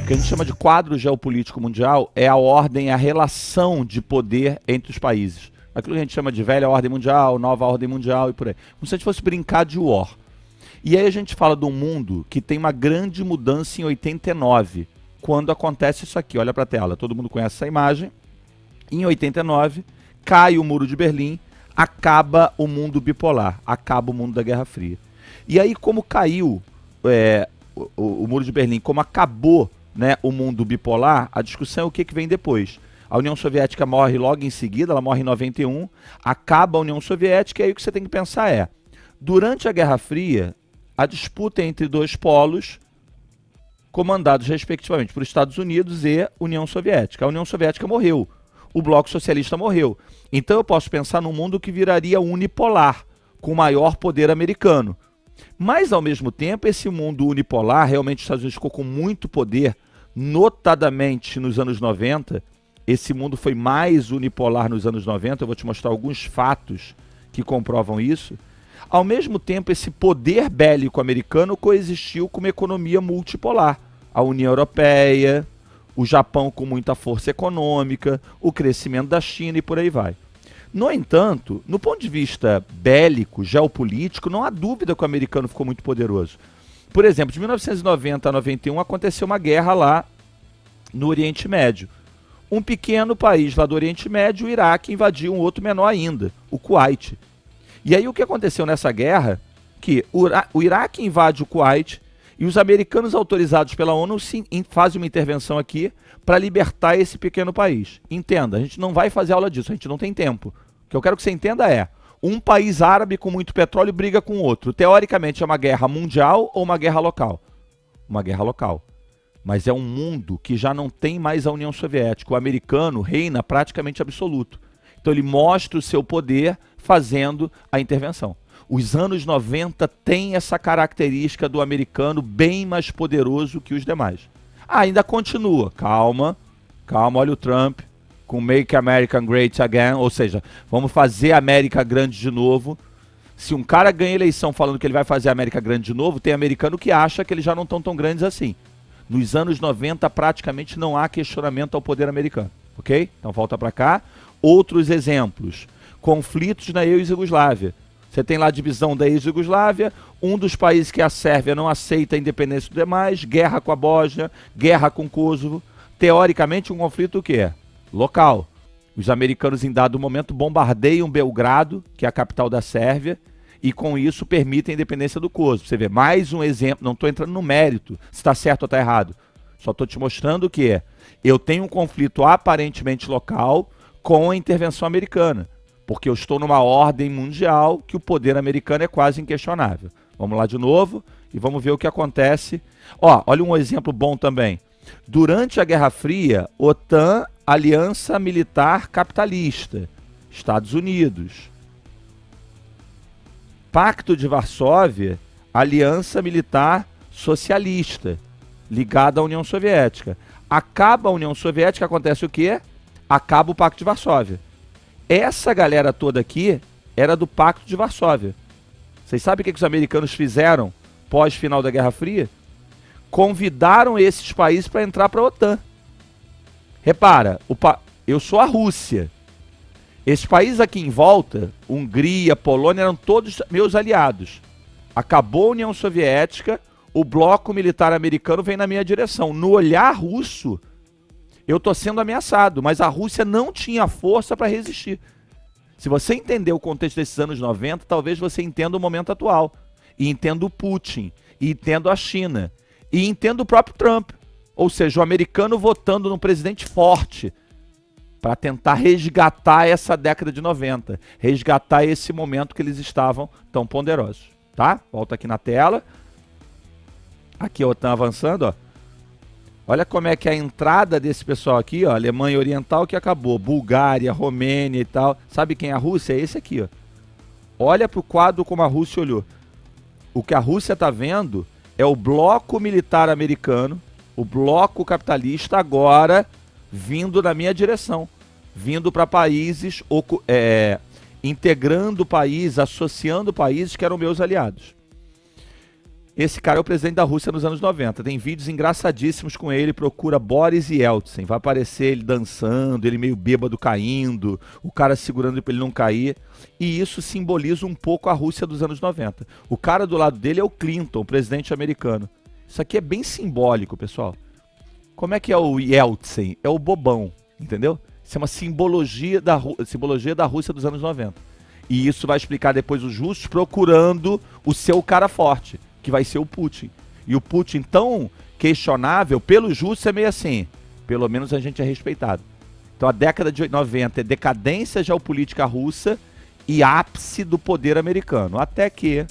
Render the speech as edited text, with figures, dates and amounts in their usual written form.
que a gente chama de quadro geopolítico mundial é a ordem, a relação de poder entre os países. Aquilo que a gente chama de velha ordem mundial, nova ordem mundial e por aí. Como se a gente fosse brincar de war. E aí a gente fala de um mundo que tem uma grande mudança em 89, quando acontece isso aqui. Olha para a tela, todo mundo conhece essa imagem. Em 89, cai o Muro de Berlim, acaba o mundo bipolar, acaba o mundo da Guerra Fria. E aí, como caiu o Muro de Berlim, como acabou, né, o mundo bipolar, a discussão é o que vem depois. A União Soviética morre logo em seguida, ela morre em 91, acaba a União Soviética, e aí o que você tem que pensar é, durante a Guerra Fria, a disputa entre dois polos, comandados respectivamente por Estados Unidos e União Soviética. A União Soviética morreu, o Bloco Socialista morreu. Então eu posso pensar num mundo que viraria unipolar, com maior poder americano. Mas, ao mesmo tempo, esse mundo unipolar, realmente os Estados Unidos ficou com muito poder, notadamente nos anos 90, esse mundo foi mais unipolar nos anos 90, eu vou te mostrar alguns fatos que comprovam isso. Ao mesmo tempo, esse poder bélico americano coexistiu com uma economia multipolar. A União Europeia, o Japão com muita força econômica, o crescimento da China e por aí vai. No entanto, no ponto de vista bélico, geopolítico, não há dúvida que o americano ficou muito poderoso. Por exemplo, de 1990 a 91 aconteceu uma guerra lá no Oriente Médio. Um pequeno país lá do Oriente Médio, o Iraque, invadiu um outro menor ainda, o Kuwait. E aí o que aconteceu nessa guerra? Que o Iraque invade o Kuwait e os americanos autorizados pela ONU fazem uma intervenção aqui para libertar esse pequeno país. Entenda, a gente não vai fazer aula disso, a gente não tem tempo. O que eu quero que você entenda é, um país árabe com muito petróleo briga com outro. Teoricamente é uma guerra mundial ou uma guerra local? Uma guerra local. Mas é um mundo que já não tem mais a União Soviética. O americano reina praticamente absoluto. Então ele mostra o seu poder fazendo a intervenção. Os anos 90 têm essa característica do americano bem mais poderoso que os demais. Ainda continua. Calma, olha o Trump com Make America Great Again, ou seja, vamos fazer a América grande de novo. Se um cara ganha eleição falando que ele vai fazer a América grande de novo, tem americano que acha que eles já não estão tão grandes assim. Nos anos 90 praticamente não há questionamento ao poder americano, ok? Então volta para cá. Outros exemplos. Conflitos na ex-Iugoslávia. Você tem lá a divisão da ex-Iugoslávia, um dos países que é a Sérvia não aceita a independência dos demais, guerra com a Bósnia, guerra com Kosovo. Teoricamente um conflito o quê? Local. Os americanos em dado momento bombardeiam Belgrado, que é a capital da Sérvia, e com isso permitem a independência do Kosovo. Você vê, mais um exemplo, não estou entrando no mérito, se está certo ou está errado. Só estou te mostrando que eu tenho um conflito aparentemente local com a intervenção americana, porque eu estou numa ordem mundial que o poder americano é quase inquestionável. Vamos lá de novo e vamos ver o que acontece. Olha um exemplo bom também. Durante a Guerra Fria, OTAN, Aliança Militar Capitalista, Estados Unidos. Pacto de Varsóvia, Aliança Militar Socialista, ligada à União Soviética. Acaba a União Soviética, acontece o quê? Acaba o Pacto de Varsóvia. Essa galera toda aqui era do Pacto de Varsóvia. Vocês sabem o que os americanos fizeram pós-final da Guerra Fria? Convidaram esses países para entrar para a OTAN. Repara, eu sou a Rússia. Esses países aqui em volta, Hungria, Polônia, eram todos meus aliados. Acabou a União Soviética, o bloco militar americano vem na minha direção. No olhar russo, eu estou sendo ameaçado, mas a Rússia não tinha força para resistir. Se você entender o contexto desses anos 90, talvez você entenda o momento atual. E entenda o Putin, e entenda a China, e entenda o próprio Trump. Ou seja, o americano votando num presidente forte, para tentar resgatar essa década de 90, resgatar esse momento que eles estavam tão poderosos, tá? Volta aqui na tela. Aqui a OTAN avançando, Olha como é que a entrada desse pessoal aqui, Alemanha Oriental que acabou, Bulgária, Romênia e tal. Sabe quem é a Rússia? É esse aqui, Olha para o quadro como a Rússia olhou. O que a Rússia está vendo é o bloco militar americano, o bloco capitalista agora vindo na minha direção, vindo para países, integrando países, associando países que eram meus aliados. Esse cara é o presidente da Rússia nos anos 90. Tem vídeos engraçadíssimos com ele. Procura Boris Yeltsin. Vai aparecer ele dançando, ele meio bêbado caindo, o cara segurando ele para ele não cair. E isso simboliza um pouco a Rússia dos anos 90. O cara do lado dele é o Clinton, o presidente americano. Isso aqui é bem simbólico, pessoal. Como é que é o Yeltsin? É o bobão, entendeu? Isso é uma simbologia da Rússia dos anos 90. E isso vai explicar depois os russos procurando o seu cara forte, que vai ser o Putin. E o Putin, tão questionável, pelos russos é meio assim, pelo menos a gente é respeitado. Então a década de 90 é decadência geopolítica russa e ápice do poder americano. Até que